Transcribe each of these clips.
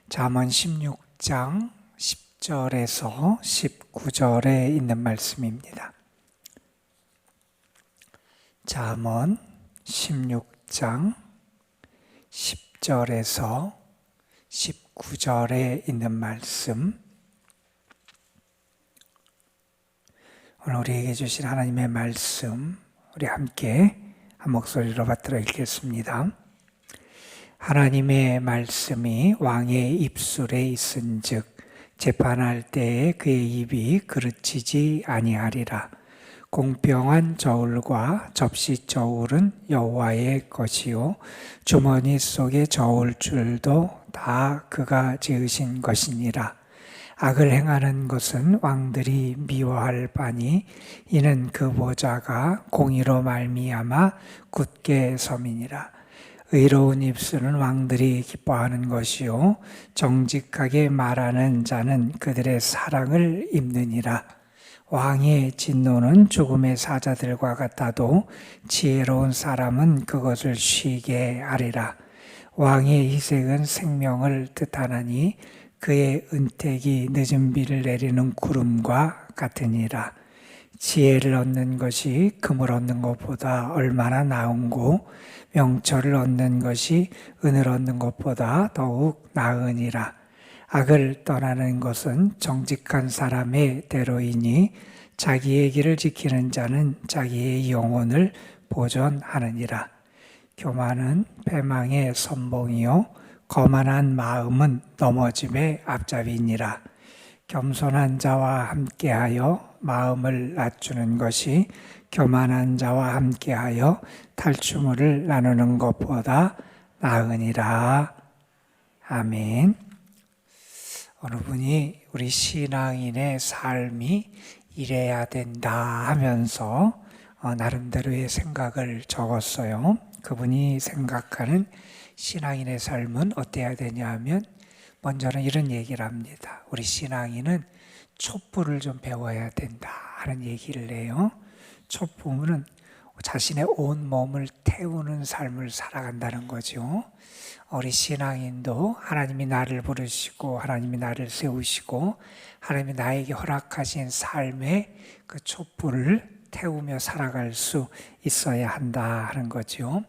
잠언 16장 10절에서 19절에 있는 말씀입니다. 잠언 16장 10절에서 19절에 있는 말씀, 오늘 우리에게 주신 하나님의 말씀, 우리 함께 한 목소리로 받들어 읽겠습니다. 하나님의 말씀이 왕의 입술에 있은즉 재판할 때에 그의 입이 그르치지 아니하리라. 공평한 저울과 접시 저울은 여호와의 것이요 주머니 속에 저울줄도 다 그가 지으신 것이니라. 악을 행하는 것은 왕들이 미워할 바니 이는 그 보좌가 공의로 말미암아 굳게 섬이니라. 의로운 입술은 왕들이 기뻐하는 것이요 정직하게 말하는 자는 그들의 사랑을 입느니라. 왕의 진노는 죽음의 사자들과 같아도 지혜로운 사람은 그것을 쉬게 하리라. 왕의 희생은 생명을 뜻하나니 그의 은택이 늦은 비를 내리는 구름과 같으니라. 지혜를 얻는 것이 금을 얻는 것보다 얼마나 나은고 명철을 얻는 것이 은을 얻는 것보다 더욱 나으니라. 악을 떠나는 것은 정직한 사람의 대로이니 자기의 길을 지키는 자는 자기의 영혼을 보존하느니라. 교만은 패망의 선봉이요 거만한 마음은 넘어짐의 앞잡이니라. 겸손한 자와 함께하여 마음을 낮추는 것이 교만한 자와 함께하여 탈취물을 나누는 것보다 나으니라. 아멘. 어느 분이 우리 신앙인의 삶이 이래야 된다 하면서 나름대로의 생각을 적었어요. 그분이 생각하는 신앙인의 삶은 어때야 되냐 하면 먼저는 이런 얘기를 합니다. 우리 신앙인은 촛불을 좀 배워야 된다 하는 얘기를 해요. 촛불은 자신의 온 몸을 태우는 삶을 살아간다는 거죠. 우리 신앙인도 하나님이 나를 부르시고 하나님이 나를 세우시고 하나님이 나에게 허락하신 삶의 그 촛불을 태우며 살아갈 수 있어야 한다 하는 거죠.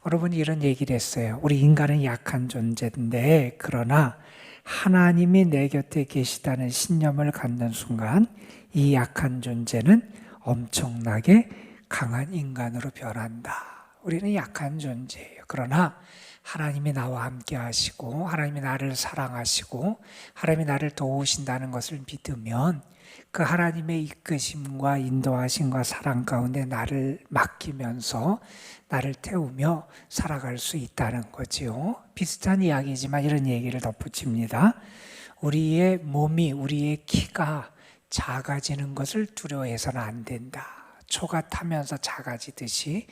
여러분이 이런 얘기를 했어요. 우리 인간은 약한 존재인데 그러나 하나님이 내 곁에 계시다는 신념을 갖는 순간 이 약한 존재는 엄청나게 강한 인간으로 변한다. 우리는 약한 존재예요. 그러나 하나님이 나와 함께 하시고 하나님이 나를 사랑하시고 하나님이 나를 도우신다는 것을 믿으면 그 하나님의 이끄심과 인도하심과 사랑 가운데 나를 맡기면서 나를 태우며 살아갈 수 있다는 거지요. 비슷한 이야기지만 이런 얘기를 덧붙입니다. 우리의 몸이, 우리의 키가 작아지는 것을 두려워해서는 안 된다. 초가 타면서 작아지듯이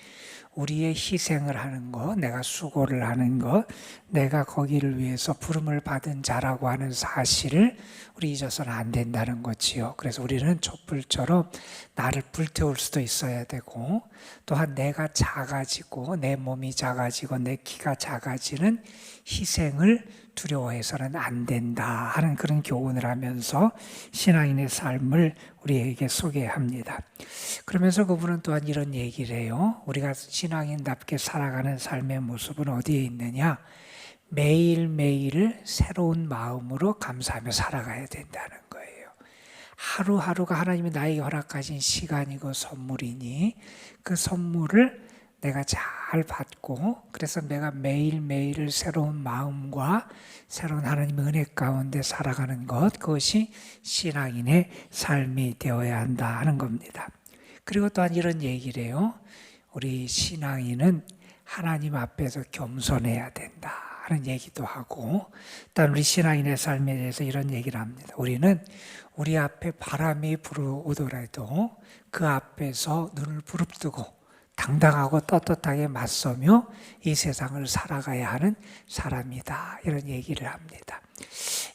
우리의 희생을 하는 것, 내가 수고를 하는 것, 내가 거기를 위해서 부름을 받은 자라고 하는 사실을 우리 잊어서는 안 된다는 거지요. 그래서 우리는 촛불처럼 나를 불태울 수도 있어야 되고 또한 내가 작아지고 내 몸이 작아지고 내 키가 작아지는 희생을 두려워해서는 안 된다 하는 그런 교훈을 하면서 신앙인의 삶을 우리에게 소개합니다. 그러면서 그분은 또한 이런 얘기를 해요. 우리가 신앙인답게 살아가는 삶의 모습은 어디에 있느냐? 매일매일을 새로운 마음으로 감사하며 살아가야 된다는 거예요. 하루하루가 하나님이 나에게 허락하신 시간이고 선물이니 그 선물을 내가 잘 받고 그래서 내가 매일매일을 새로운 마음과 새로운 하나님의 은혜 가운데 살아가는 것, 그것이 신앙인의 삶이 되어야 한다 하는 겁니다. 그리고 또한 이런 얘기를 해요. 우리 신앙인은 하나님 앞에서 겸손해야 된다 하는 얘기도 하고 또한 우리 신앙인의 삶에 대해서 이런 얘기를 합니다. 우리는 우리 앞에 바람이 불어오더라도 그 앞에서 눈을 부릅뜨고 당당하고 떳떳하게 맞서며 이 세상을 살아가야 하는 사람이다 이런 얘기를 합니다.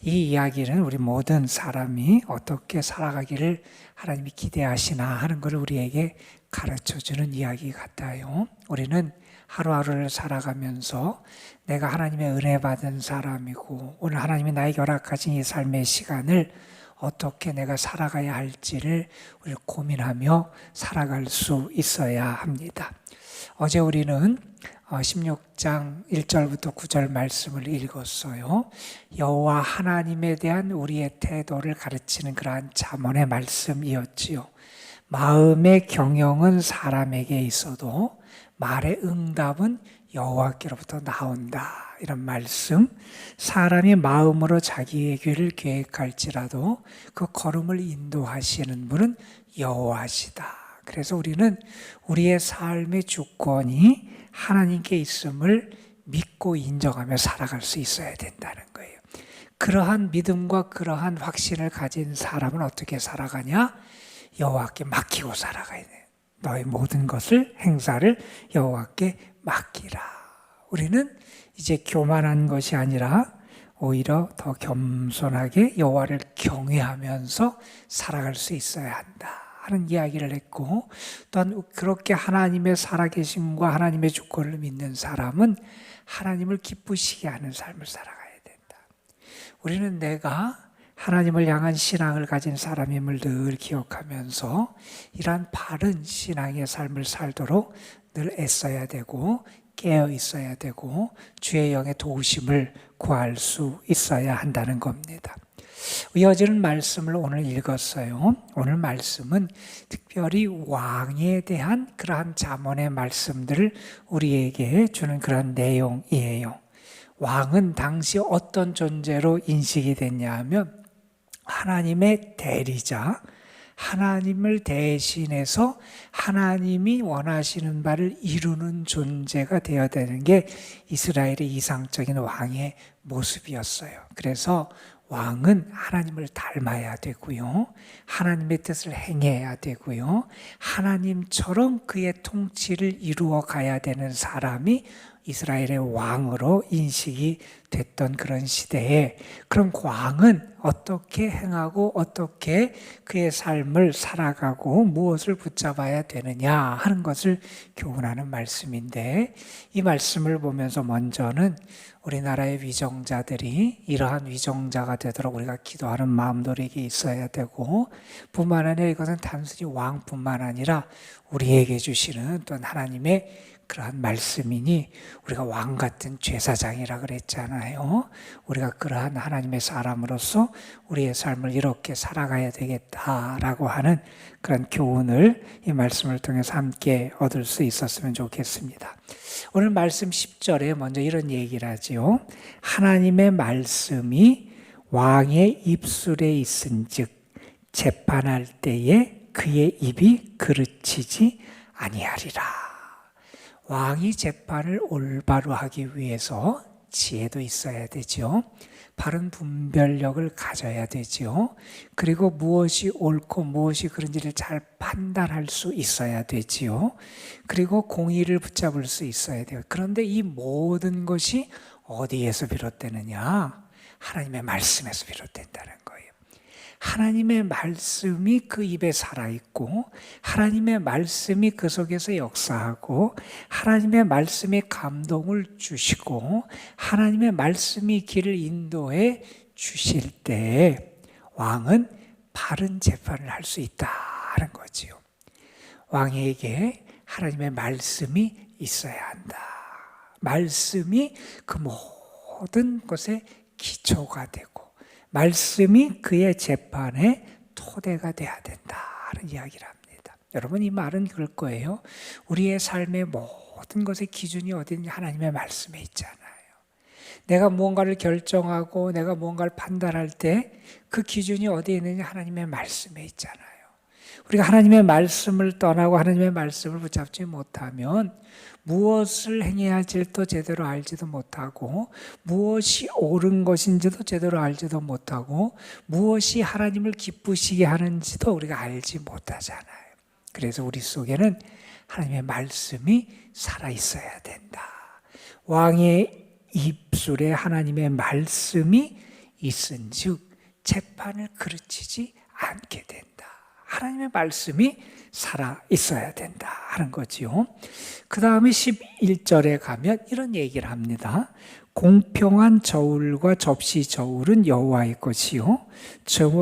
이 이야기는 우리 모든 사람이 어떻게 살아가기를 하나님이 기대하시나 하는 것을 우리에게 가르쳐주는 이야기 같아요. 우리는 하루하루를 살아가면서 내가 하나님의 은혜 받은 사람이고 오늘 하나님이 나에게 허락하신 이 삶의 시간을 어떻게 내가 살아가야 할지를 우리 고민하며 살아갈 수 있어야 합니다. 어제 우리는 16장 1절부터 9절 말씀을 읽었어요. 여호와 하나님에 대한 우리의 태도를 가르치는 그러한 잠언의 말씀이었지요. 마음의 경영은 사람에게 있어도 말의 응답은 여호와께로부터 나온다. 이런 말씀. 사람이 마음으로 자기의 길을 계획할지라도 그 걸음을 인도하시는 분은 여호와시다. 그래서 우리는 우리의 삶의 주권이 하나님께 있음을 믿고 인정하며 살아갈 수 있어야 된다는 거예요. 그러한 믿음과 그러한 확신을 가진 사람은 어떻게 살아가냐? 여호와께 맡기고 살아가야 돼요. 너의 모든 것을 행사를 여호와께 맡기라. 우리는 이제 교만한 것이 아니라 오히려 더 겸손하게 여호와를 경외하면서 살아갈 수 있어야 한다 하는 이야기를 했고, 또한 그렇게 하나님의 살아계심과 하나님의 주권을 믿는 사람은 하나님을 기쁘시게 하는 삶을 살아가야 된다. 우리는 내가 하나님을 향한 신앙을 가진 사람임을 늘 기억하면서 이러한 바른 신앙의 삶을 살도록 늘 애써야 되고 깨어 있어야 되고 주의 영의 도우심을 구할 수 있어야 한다는 겁니다. 이어지는 말씀을 오늘 읽었어요. 오늘 말씀은 특별히 왕에 대한 그러한 잠언의 말씀들을 우리에게 주는 그런 내용이에요. 왕은 당시 어떤 존재로 인식이 됐냐 하면 하나님의 대리자, 하나님을 대신해서 하나님이 원하시는 바를 이루는 존재가 되어야 되는 게 이스라엘의 이상적인 왕의 모습이었어요. 그래서 왕은 하나님을 닮아야 되고요. 하나님의 뜻을 행해야 되고요. 하나님처럼 그의 통치를 이루어 가야 되는 사람이 이스라엘의 왕으로 인식이 됐던 그런 시대에, 그럼 왕은 어떻게 행하고 어떻게 그의 삶을 살아가고 무엇을 붙잡아야 되느냐 하는 것을 교훈하는 말씀인데, 이 말씀을 보면서 먼저는 우리나라의 위정자들이 이러한 위정자가 되도록 우리가 기도하는 마음도 우리에게 있어야 되고, 뿐만 아니라 이것은 단순히 왕뿐만 아니라 우리에게 주시는 또 하나님의 그러한 말씀이니, 우리가 왕 같은 제사장이라 그랬잖아요. 우리가 그러한 하나님의 사람으로서 우리의 삶을 이렇게 살아가야 되겠다라고 하는 그런 교훈을 이 말씀을 통해서 함께 얻을 수 있었으면 좋겠습니다. 오늘 말씀 10절에 먼저 이런 얘기를 하지요. 하나님의 말씀이 왕의 입술에 있은즉 재판할 때에 그의 입이 그르치지 아니하리라. 왕이 재판을 올바로 하기 위해서 지혜도 있어야 되죠. 바른 분별력을 가져야 되죠. 그리고 무엇이 옳고 무엇이 그런지를 잘 판단할 수 있어야 되지요. 그리고 공의를 붙잡을 수 있어야 돼요. 그런데 이 모든 것이 어디에서 비롯되느냐? 하나님의 말씀에서 비롯된다는 거예요. 하나님의 말씀이 그 입에 살아있고, 하나님의 말씀이 그 속에서 역사하고, 하나님의 말씀이 감동을 주시고, 하나님의 말씀이 길을 인도해 주실 때 왕은 바른 재판을 할 수 있다는 거지요. 왕에게 하나님의 말씀이 있어야 한다. 말씀이 그 모든 것의 기초가 되고, 말씀이 그의 재판의 토대가 돼야 된다는 이야기를 합니다. 여러분, 이 말은 그럴 거예요. 우리의 삶의 모든 것의 기준이 어디든지 하나님의 말씀에 있잖아요. 내가 무언가를 결정하고 내가 무언가를 판단할 때 그 기준이 어디에 있는지 하나님의 말씀에 있잖아요. 우리가 하나님의 말씀을 떠나고 하나님의 말씀을 붙잡지 못하면 무엇을 행해야 할지도 제대로 알지도 못하고, 무엇이 옳은 것인지도 제대로 알지도 못하고, 무엇이 하나님을 기쁘시게 하는지도 우리가 알지 못하잖아요. 그래서 우리 속에는 하나님의 말씀이 살아있어야 된다. 왕의 입술에 하나님의 말씀이 있은즉 재판을 그르치지 않게 된다 하나님의 말씀이 살아 있어야 된다 하는 거지요. 그 다음에 11절에 가면 이런 얘기를 합니다. 공평한 저울과 접시 저울은 여호와의 것이요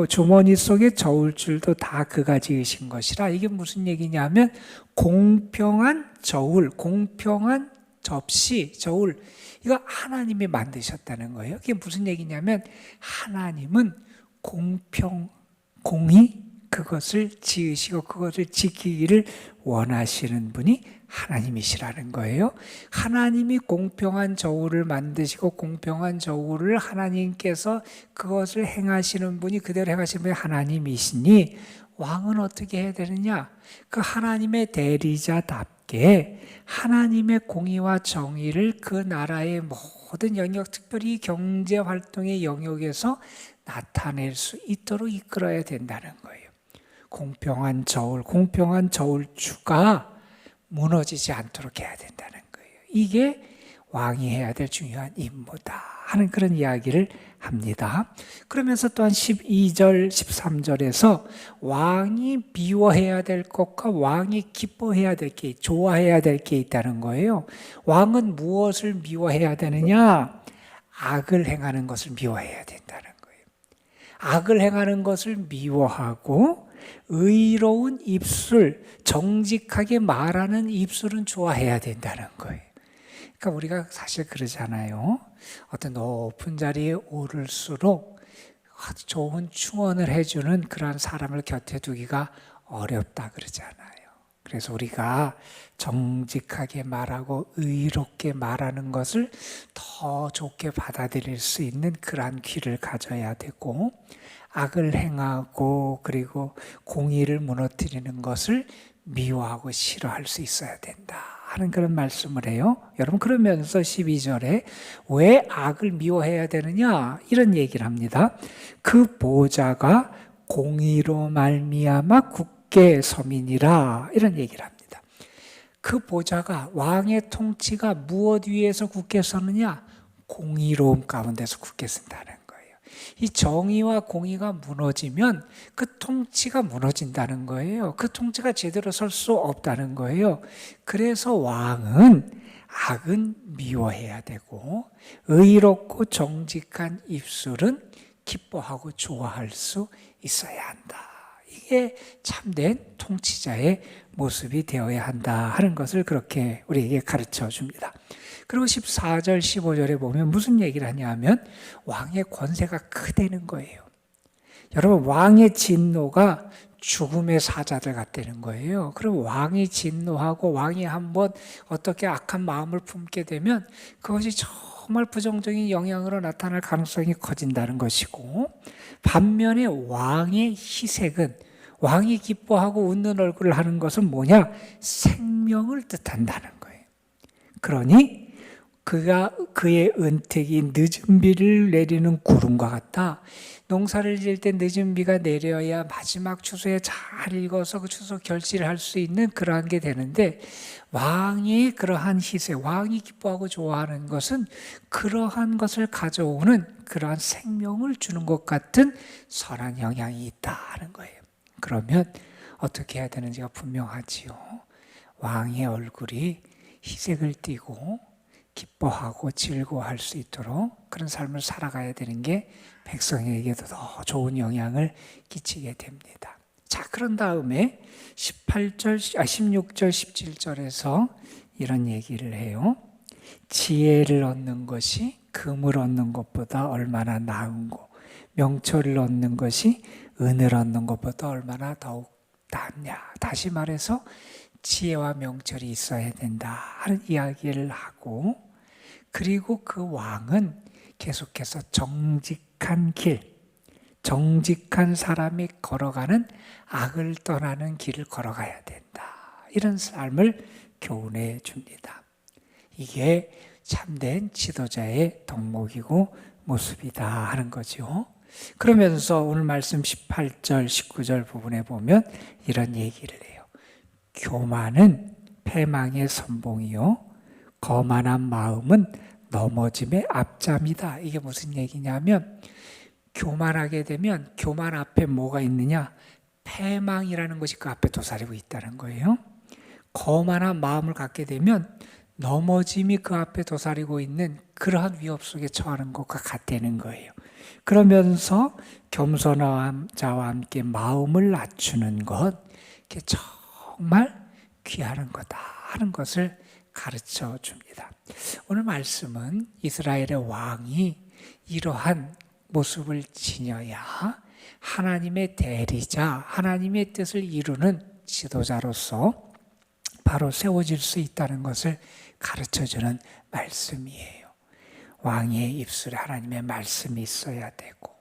주머니 속에 저울줄도 다 그가 지으신 것이라. 이게 무슨 얘기냐면 공평한 저울, 공평한 접시, 저울, 이거 하나님이 만드셨다는 거예요. 그게 무슨 얘기냐면 하나님은 공의, 그것을 지으시고 그것을 지키기를 원하시는 분이 하나님이시라는 거예요. 하나님이 공평한 저울을 만드시고 공평한 저울을 하나님께서 그것을 행하시는 분이, 그대로 행하시는 분이 하나님이시니 왕은 어떻게 해야 되느냐? 그 하나님의 대리자답게 하나님의 공의와 정의를 그 나라의 모든 영역, 특별히 경제활동의 영역에서 나타낼 수 있도록 이끌어야 된다는 거예요. 공평한 저울주가 무너지지 않도록 해야 된다는 거예요. 이게 왕이 해야 될 중요한 임무다 하는 그런 이야기를 합니다. 그러면서 또한 12절, 13절에서 왕이 미워해야 될 것과 왕이 기뻐해야 될 게, 좋아해야 될 게 있다는 거예요. 왕은 무엇을 미워해야 되느냐? 악을 행하는 것을 미워해야 된다는 거예요. 악을 행하는 것을 미워하고 의로운 입술, 정직하게 말하는 입술은 좋아해야 된다는 거예요. 그러니까 우리가 사실 그러잖아요. 어떤 높은 자리에 오를수록 아주 좋은 충언을 해주는 그런 사람을 곁에 두기가 어렵다 그러잖아요. 그래서 우리가 정직하게 말하고 의롭게 말하는 것을 더 좋게 받아들일 수 있는 그러한 귀를 가져야 되고, 악을 행하고 그리고 공의를 무너뜨리는 것을 미워하고 싫어할 수 있어야 된다 하는 그런 말씀을 해요. 여러분, 그러면서 12절에 왜 악을 미워해야 되느냐 이런 얘기를 합니다. 그 보좌가 공의로 말미암아 굳게 서민이라, 이런 얘기를 합니다. 그 보좌가, 왕의 통치가 무엇 위에서 굳게 서느냐? 공의로움 가운데서 굳게 선다는 거예요. 이 정의와 공의가 무너지면 그 통치가 무너진다는 거예요. 그 통치가 제대로 설 수 없다는 거예요. 그래서 왕은 악은 미워해야 되고 의롭고 정직한 입술은 기뻐하고 좋아할 수 있어야 한다. 이게 참된 통치자의 모습이 되어야 한다 하는 것을 그렇게 우리에게 가르쳐 줍니다. 그리고 14절, 15절에 보면 무슨 얘기를 하냐면 왕의 권세가 크다는 거예요. 여러분, 왕의 진노가 죽음의 사자들 같다는 거예요. 그럼 왕이 진노하고 왕이 한번 어떻게 악한 마음을 품게 되면 그것이 정말 부정적인 영향으로 나타날 가능성이 커진다는 것이고, 반면에 왕의 희색은, 왕이 기뻐하고 웃는 얼굴을 하는 것은 뭐냐? 생명을 뜻한다는 거예요. 그러니 그의 은택이 늦은 비를 내리는 구름과 같다. 농사를 지을 때 늦은 비가 내려야 마지막 추수에 잘 익어서 그 추수 결실을 할 수 있는 그러한 게 되는데, 왕의 그러한 희생, 왕이 기뻐하고 좋아하는 것은 그러한 것을 가져오는 그러한 생명을 주는 것 같은 선한 영향이 있다는 거예요. 그러면 어떻게 해야 되는지가 분명하지요. 왕의 얼굴이 희색을 띠고 기뻐하고 즐거워할 수 있도록 그런 삶을 살아가야 되는 게 백성에게도 더 좋은 영향을 끼치게 됩니다. 자, 그런 다음에 16절, 17절에서 이런 얘기를 해요. 지혜를 얻는 것이 금을 얻는 것보다 얼마나 나은고, 명철을 얻는 것이 은을 얻는 것보다 얼마나 더욱 낫냐. 다시 말해서 지혜와 명철이 있어야 된다 하는 이야기를 하고, 그리고 그 왕은 계속해서 정직한 길, 정직한 사람이 걸어가는 악을 떠나는 길을 걸어가야 된다. 이런 삶을 교훈해 줍니다. 이게 참된 지도자의 덕목이고 모습이다 하는 거죠. 그러면서 오늘 말씀 18절, 19절 부분에 보면 이런 얘기를 해요. 교만은 패망의 선봉이요 거만한 마음은 넘어짐의 앞잠이다. 이게 무슨 얘기냐면, 교만하게 되면 교만 앞에 뭐가 있느냐? 패망이라는 것이 그 앞에 도사리고 있다는 거예요. 거만한 마음을 갖게 되면 넘어짐이 그 앞에 도사리고 있는 그러한 위협 속에 처하는 것과 같다는 거예요. 그러면서 겸손한 자와 함께 마음을 낮추는 것, 그게 정말 귀한 거다 하는 것을 가르쳐 줍니다. 오늘 말씀은 이스라엘의 왕이 이러한 모습을 지녀야 하나님의 대리자, 하나님의 뜻을 이루는 지도자로서 바로 세워질 수 있다는 것을 가르쳐주는 말씀이에요. 왕의 입술에 하나님의 말씀이 있어야 되고,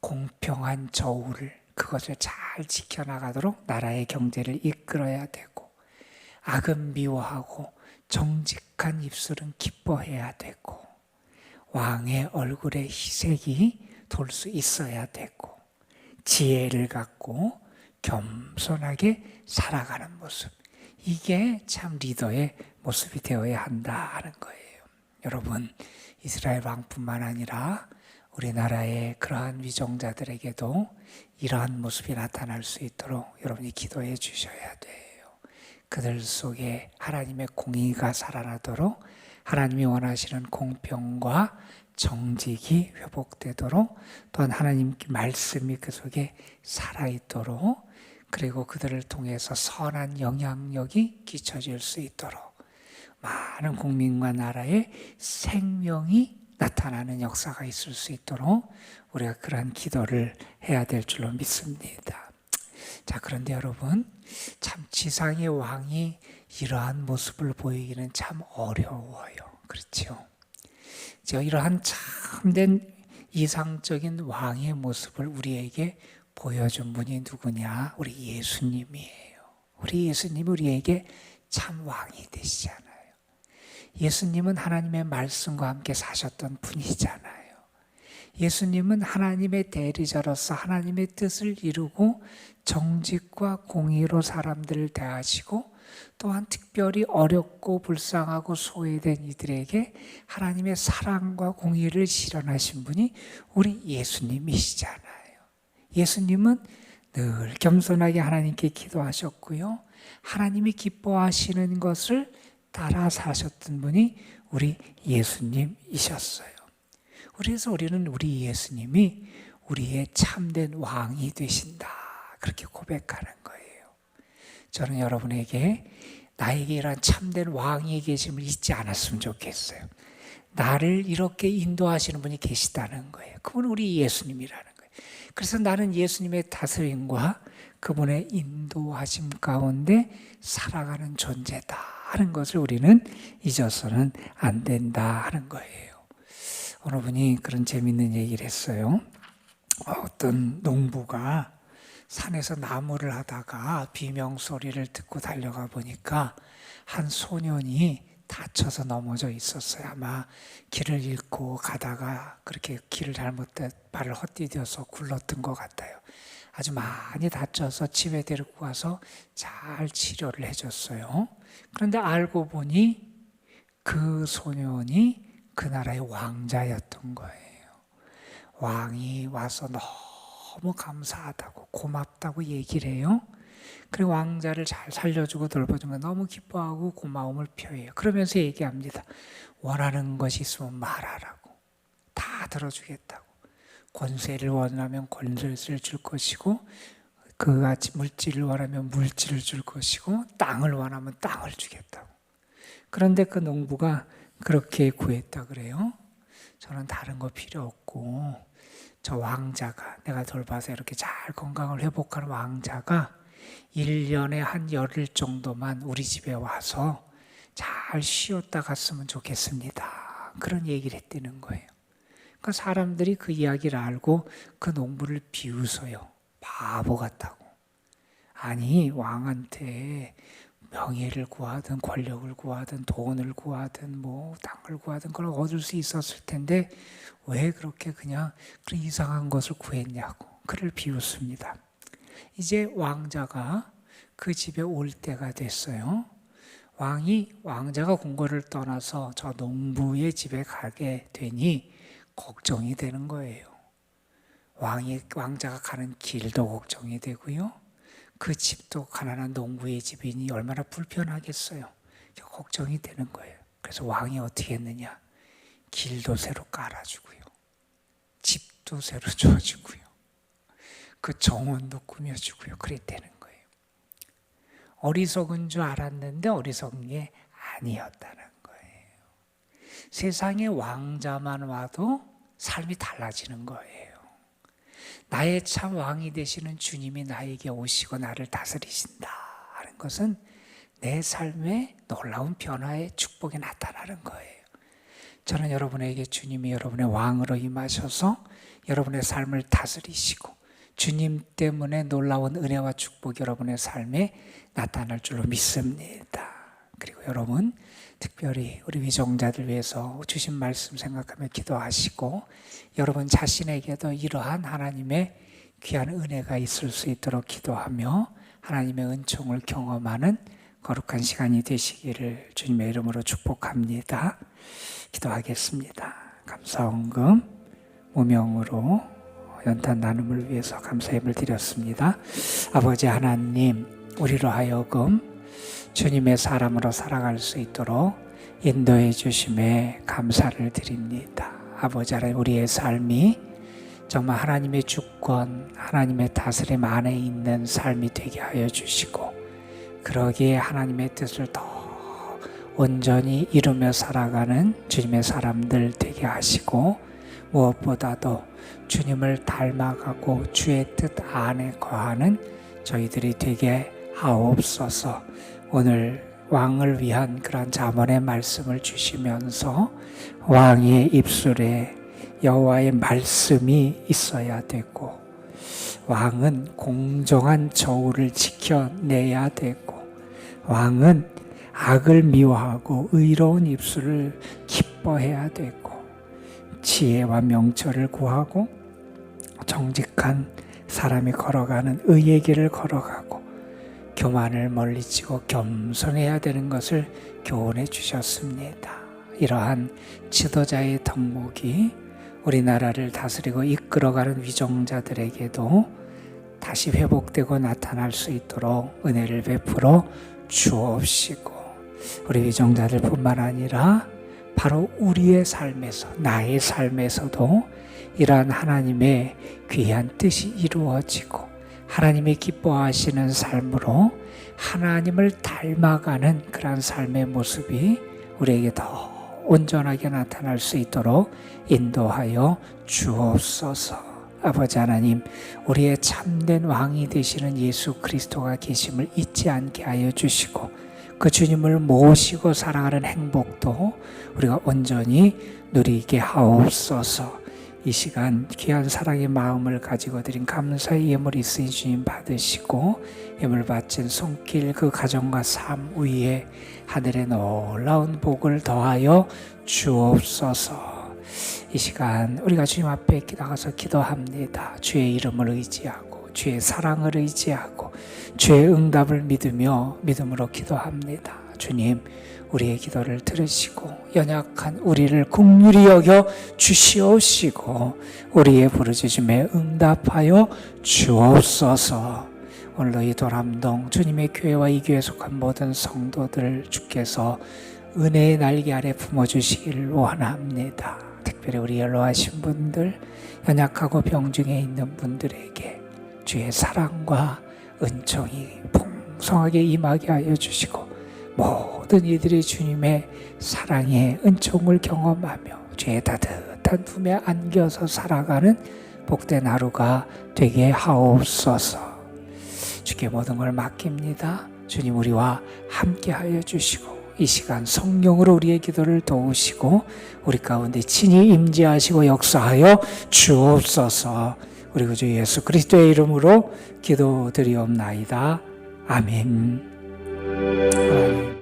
공평한 저울을 그것을 잘 지켜나가도록 나라의 경제를 이끌어야 되고, 악은 미워하고 정직한 입술은 기뻐해야 되고, 왕의 얼굴에 희색이 돌 수 있어야 되고, 지혜를 갖고 겸손하게 살아가는 모습, 이게 참 리더의 모습이 되어야 한다 하는 거예요. 여러분, 이스라엘 왕뿐만 아니라 우리나라의 그러한 위정자들에게도 이러한 모습이 나타날 수 있도록 여러분이 기도해 주셔야 돼요. 그들 속에 하나님의 공의가 살아나도록, 하나님이 원하시는 공평과 정직이 회복되도록, 또한 하나님의 말씀이 그 속에 살아있도록, 그리고 그들을 통해서 선한 영향력이 끼쳐질 수 있도록, 많은 국민과 나라의 생명이 나타나는 역사가 있을 수 있도록 우리가 그러한 기도를 해야 될 줄로 믿습니다. 자, 그런데 여러분, 참 지상의 왕이 이러한 모습을 보이기는 참 어려워요. 그렇죠? 이러한 참된 이상적인 왕의 모습을 우리에게 보여준 분이 누구냐? 우리 예수님이에요. 우리 예수님이 우리에게 참 왕이 되시잖아요. 예수님은 하나님의 말씀과 함께 사셨던 분이잖아요. 예수님은 하나님의 대리자로서 하나님의 뜻을 이루고 정직과 공의로 사람들을 대하시고, 또한 특별히 어렵고 불쌍하고 소외된 이들에게 하나님의 사랑과 공의를 실현하신 분이 우리 예수님이시잖아요. 예수님은 늘 겸손하게 하나님께 기도하셨고요, 하나님이 기뻐하시는 것을 따라 사셨던 분이 우리 예수님이셨어요. 그래서 우리는 우리 예수님이 우리의 참된 왕이 되신다, 그렇게 고백하는 거예요. 저는 여러분에게 나에게 이러한 참된 왕이 계심을 잊지 않았으면 좋겠어요. 나를 이렇게 인도하시는 분이 계시다는 거예요. 그분은 우리 예수님이라는 거예요. 그래서 나는 예수님의 다스림과 그분의 인도하심 가운데 살아가는 존재다 하는 것을 우리는 잊어서는 안 된다 하는 거예요. 어느 분이 그런 재밌는 얘기를 했어요. 어떤 농부가 산에서 나무를 하다가 비명소리를 듣고 달려가 보니까 한 소년이 다쳐서 넘어져 있었어요. 아마 길을 잃고 가다가 그렇게 길을 잘못해 발을 헛디뎌서 굴렀던 것 같아요. 아주 많이 다쳐서 집에 데리고 와서 잘 치료를 해줬어요. 그런데 알고 보니 그 소년이 그 나라의 왕자였던 거예요. 왕이 와서 너무 감사하다고 고맙다고 얘기를 해요. 그리고 왕자를 잘 살려주고 돌봐주면 너무 기뻐하고 고마움을 표해요. 그러면서 얘기합니다. 원하는 것이 있으면 말하라고. 다 들어주겠다고. 권세를 원하면 권세를 줄 것이고, 그같이 물질을 원하면 물질을 줄 것이고, 땅을 원하면 땅을 주겠다고. 그런데 그 농부가 그렇게 구했다 그래요. 저는 다른 거 필요 없고, 저 왕자가, 내가 돌봐서 이렇게 잘 건강을 회복하는 왕자가 1년에 한 열흘 정도만 우리 집에 와서 잘 쉬었다 갔으면 좋겠습니다. 그런 얘기를 했다는 거예요. 그러니까 사람들이 그 이야기를 알고 그 농부를 비웃어요. 바보 같다고. 아니, 왕한테 명예를 구하든 권력을 구하든 돈을 구하든 뭐 땅을 구하든 그걸 얻을 수 있었을 텐데 왜 그렇게 그냥 그런 이상한 것을 구했냐고 그를 비웃습니다. 이제 왕자가 그 집에 올 때가 됐어요. 왕자가 궁궐을 떠나서 저 농부의 집에 가게 되니 걱정이 되는 거예요. 왕자가 가는 길도 걱정이 되고요. 그 집도 가난한 농부의 집이니 얼마나 불편하겠어요. 걱정이 되는 거예요. 그래서 왕이 어떻게 했느냐? 길도 새로 깔아주고요, 집도 새로 줘주고요, 그 정원도 꾸며주고요. 그랬다는 거예요. 어리석은 줄 알았는데 어리석은 게 아니었다는 거예요. 세상에 왕자만 와도 삶이 달라지는 거예요. 나의 참 왕이 되시는 주님이 나에게 오시고 나를 다스리신다 하는 것은 내 삶에 놀라운 변화의 축복이 나타나는 거예요. 저는 여러분에게 주님이 여러분의 왕으로 임하셔서 여러분의 삶을 다스리시고 주님 때문에 놀라운 은혜와 축복이 여러분의 삶에 나타날 줄로 믿습니다. 그리고 여러분, 특별히 우리 위정자들 위해서 주신 말씀 생각하며 기도하시고 여러분 자신에게도 이러한 하나님의 귀한 은혜가 있을 수 있도록 기도하며 하나님의 은총을 경험하는 거룩한 시간이 되시기를 주님의 이름으로 축복합니다. 기도하겠습니다. 감사원금 무명으로 연탄 나눔을 위해서 감사의 예물 드렸습니다. 아버지 하나님, 우리로 하여금 주님의 사람으로 살아갈 수 있도록 인도해 주심에 감사를 드립니다. 아버지 하나님, 우리의 삶이 정말 하나님의 주권, 하나님의 다스림 안에 있는 삶이 되게 하여 주시고 그러기에 하나님의 뜻을 더 온전히 이루며 살아가는 주님의 사람들 되게 하시고 무엇보다도 주님을 닮아가고 주의 뜻 안에 거하는 저희들이 되게 하옵소서. 오늘 왕을 위한 그런 잠언의 말씀을 주시면서 왕의 입술에 여호와의 말씀이 있어야 되고 왕은 공정한 저울을 지켜내야 되고 왕은 악을 미워하고 의로운 입술을 기뻐해야 되고 지혜와 명철을 구하고 정직한 사람이 걸어가는 의의 길을 걸어가고 교만을 멀리치고 겸손해야 되는 것을 교훈해 주셨습니다. 이러한 지도자의 덕목이 우리나라를 다스리고 이끌어가는 위정자들에게도 다시 회복되고 나타날 수 있도록 은혜를 베풀어 주옵시고 우리 위정자들 뿐만 아니라 바로 우리의 삶에서, 나의 삶에서도 이러한 하나님의 귀한 뜻이 이루어지고 하나님이 기뻐하시는 삶으로 하나님을 닮아가는 그런 삶의 모습이 우리에게 더 온전하게 나타날 수 있도록 인도하여 주옵소서. 아버지 하나님, 우리의 참된 왕이 되시는 예수 그리스도가 계심을 잊지 않게 하여 주시고 그 주님을 모시고 살아가는 행복도 우리가 온전히 누리게 하옵소서. 이 시간 귀한 사랑의 마음을 가지고 드린 감사의 예물이 있으니 주님 받으시고 예물 바친 손길 그 가정과 삶 위에 하늘의 놀라운 복을 더하여 주옵소서. 이 시간 우리가 주님 앞에 나가서 기도합니다. 주의 이름을 의지하고 주의 사랑을 의지하고 주의 응답을 믿으며 믿음으로 기도합니다. 주님, 우리의 기도를 들으시고 연약한 우리를 긍휼히 여겨 주시옵시고 우리의 부르짖음에 응답하여 주옵소서. 오늘도 이 도람동 주님의 교회와 이 교회에 속한 모든 성도들 주께서 은혜의 날개 아래 품어주시기를 원합니다. 특별히 우리 연로하신 분들, 연약하고 병중에 있는 분들에게 주의 사랑과 은총이 풍성하게 임하게 하여 주시고 모든 이들이 주님의 사랑의 은총을 경험하며 주의 따뜻한 품에 안겨서 살아가는 복된 하루가 되게 하옵소서. 주께 모든 걸 맡깁니다. 주님, 우리와 함께 하여 주시고 이 시간 성령으로 우리의 기도를 도우시고 우리 가운데 친히 임재하시고 역사하여 주옵소서. 우리 구주 예수 그리스도의 이름으로 기도드리옵나이다. 아멘.